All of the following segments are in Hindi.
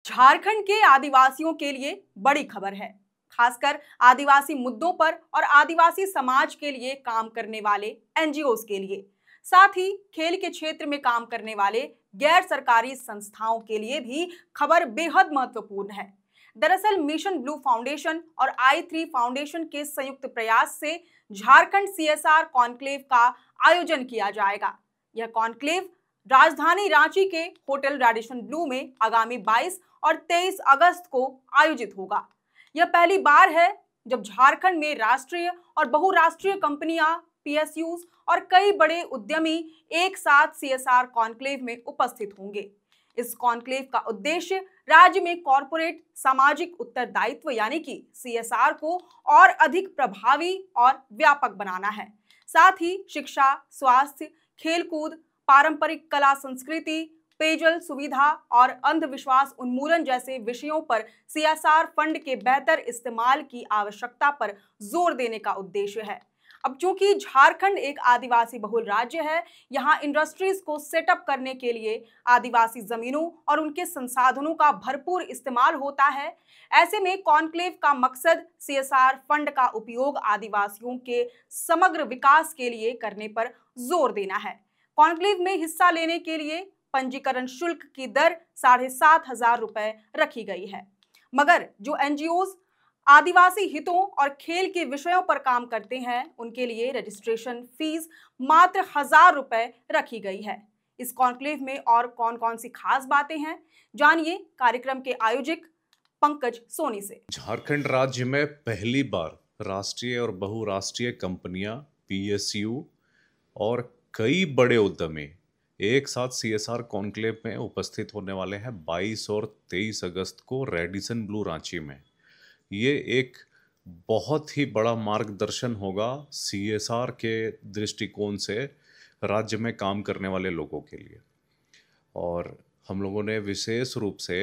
झारखंड के आदिवासियों के लिए बड़ी खबर है। खासकर आदिवासी मुद्दों पर और आदिवासी समाज के लिए काम करने वाले एनजीओज के लिए, साथ ही खेल के क्षेत्र में काम करने वाले गैर सरकारी संस्थाओं के लिए भी खबर बेहद महत्वपूर्ण है। दरअसल मिशन ब्लू फाउंडेशन और i3 फाउंडेशन के संयुक्त प्रयास से झारखंड CSR कॉन्क्लेव का आयोजन किया जाएगा। यह कॉन्क्लेव राजधानी रांची के होटल रेडिसन ब्लू में आगामी 22 और 23 अगस्त को आयोजित होगा। यह पहली बार है जब झारखंड में राष्ट्रीय और बहुराष्ट्रीय कंपनियां, PSUs और कई बड़े उद्यमी एक साथ CSR कॉन्क्लेव में उपस्थित होंगे। इस कॉन्क्लेव का उद्देश्य राज्य में कॉरपोरेट सामाजिक उत्तरदायित्व यानी कि CSR को और अधिक प्रभावी और व्यापक बनाना है। साथ ही शिक्षा, स्वास्थ्य, खेलकूद, पारंपरिक कला संस्कृति, पेयजल सुविधा और अंधविश्वास उन्मूलन जैसे विषयों पर CSR फंड के बेहतर इस्तेमाल की आवश्यकता पर जोर देने का उद्देश्य है। अब चूंकि झारखंड एक आदिवासी बहुल राज्य है, यहाँ इंडस्ट्रीज को सेटअप करने के लिए आदिवासी जमीनों और उनके संसाधनों का भरपूर इस्तेमाल होता है। ऐसे में कॉन्क्लेव का मकसद CSR फंड का उपयोग आदिवासियों के समग्र विकास के लिए करने पर जोर देना है। कॉन्क्लेव में हिस्सा लेने के लिए पंजीकरण शुल्क की दर 7,500 रुपए रखी गई है, मगर जो NGOs आदिवासी हितों और खेल के विषयों पर काम करते हैं उनके लिए रजिस्ट्रेशन फीस मात्र 1,000 रुपए रखी गई है। इस कॉन्क्लेव में और कौन कौन सी खास बातें हैं, जानिए कार्यक्रम के आयोजक पंकज सोनी से। झारखंड राज्य में पहली बार राष्ट्रीय और बहुराष्ट्रीय कंपनियां, PSU और कई बड़े उद्यमी एक साथ CSR कॉन्क्लेव में उपस्थित होने वाले हैं 22 और 23 अगस्त को रेडिसन ब्लू रांची में। ये एक बहुत ही बड़ा मार्गदर्शन होगा CSR के दृष्टिकोण से राज्य में काम करने वाले लोगों के लिए। और हम लोगों ने विशेष रूप से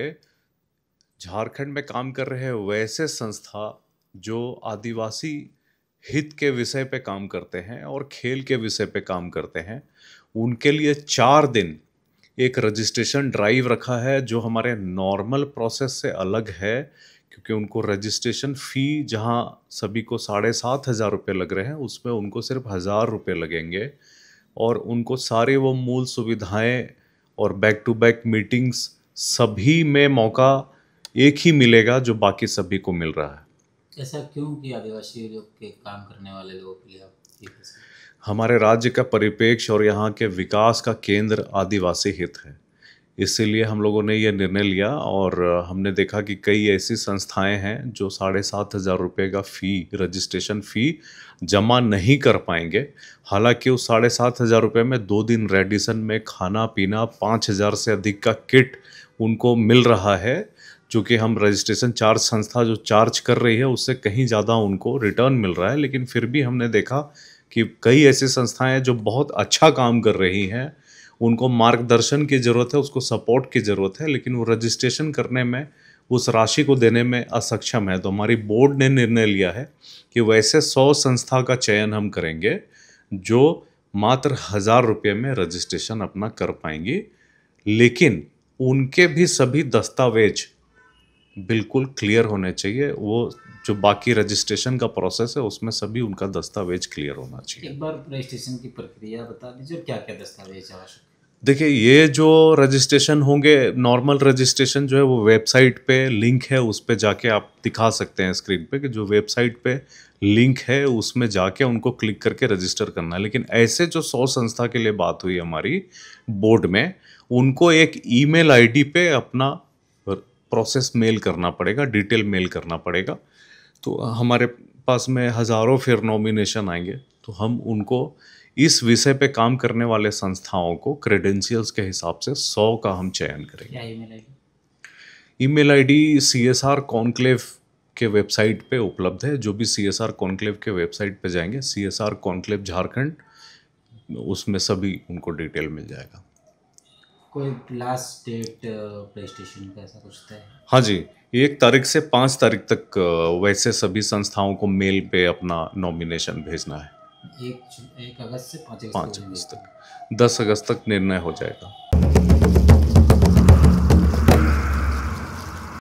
झारखंड में काम कर रहे वैसे संस्था जो आदिवासी हित के विषय पे काम करते हैं और खेल के विषय पे काम करते हैं, उनके लिए 4 दिन एक रजिस्ट्रेशन ड्राइव रखा है जो हमारे नॉर्मल प्रोसेस से अलग है, क्योंकि उनको रजिस्ट्रेशन फ़ी जहां सभी को 7,500 रुपये लग रहे हैं, उसमें उनको सिर्फ 1,000 रुपये लगेंगे और उनको सारे वो मूल सुविधाएं और बैक टू बैक मीटिंग्स सभी में मौका एक ही मिलेगा जो बाकी सभी को मिल रहा है। ऐसा क्यों कि आदिवासी लोग के काम करने वाले लोगों के लिए आप हमारे राज्य का परिप्रेक्ष्य और यहाँ के विकास का केंद्र आदिवासी हित है, इसीलिए हम लोगों ने ये निर्णय लिया। और हमने देखा कि कई ऐसी संस्थाएं हैं जो 7,500 रुपये का फ़ी, रजिस्ट्रेशन फ़ी जमा नहीं कर पाएंगे। हालांकि उस 7,500 रुपये में 2 दिन रेडिसन में खाना पीना, 5,000 से अधिक का किट उनको मिल रहा है, जो कि हम रजिस्ट्रेशन चार्ज संस्था जो चार्ज कर रही है उससे कहीं ज़्यादा उनको रिटर्न मिल रहा है। लेकिन फिर भी हमने देखा कि कई ऐसी संस्थाएं जो बहुत अच्छा काम कर रही हैं, उनको मार्गदर्शन की ज़रूरत है, उसको सपोर्ट की ज़रूरत है, लेकिन वो रजिस्ट्रेशन करने में, उस राशि को देने में असक्षम है। तो हमारी बोर्ड ने निर्णय लिया है कि वैसे 100 संस्था का चयन हम करेंगे जो मात्र 1,000 रुपये में रजिस्ट्रेशन अपना कर पाएंगी, लेकिन उनके भी सभी दस्तावेज बिल्कुल क्लियर होने चाहिए। वो जो बाकी रजिस्ट्रेशन का प्रोसेस है उसमें सभी उनका दस्तावेज क्लियर होना चाहिए। एक बार रजिस्ट्रेशन की प्रक्रिया बता दीजिए, क्या क्या दस्तावेज आवश्यक? देखिए, ये जो रजिस्ट्रेशन होंगे, नॉर्मल रजिस्ट्रेशन जो है वो वेबसाइट पे लिंक है, उस पे जाके आप दिखा सकते हैं स्क्रीन पे कि जो वेबसाइट पे लिंक है उसमें जाके उनको क्लिक करके रजिस्टर करना है। लेकिन ऐसे जो 100 संस्था के लिए बात हुई हमारी बोर्ड में, उनको एक ईमेल आईडी पे अपना प्रोसेस मेल करना पड़ेगा, डिटेल मेल करना पड़ेगा। तो हमारे पास में हज़ारों फिर नॉमिनेशन आएंगे, तो हम उनको इस विषय पे काम करने वाले संस्थाओं को क्रेडेंशियल्स के हिसाब से 100 का हम चयन करेंगे। क्या email ID? Email ID CSR conclave के वेबसाइट पे उपलब्ध है। जो भी CSR कॉन्क्लेव के वेबसाइट पे जाएंगे, CSR कॉन्क्लेव झारखंड, उसमें सभी उनको डिटेल मिल जाएगा। कोई लास्ट डेट रजिस्ट्रेशन का ऐसा कुछ है? हाँ जी, 1 तारीख से 5 तारीख तक वैसे सभी संस्थाओं को मेल पे अपना नॉमिनेशन भेजना है। 1 अगस्त से 5 अगस्त तक, 10 अगस्त तक निर्णय हो जाएगा।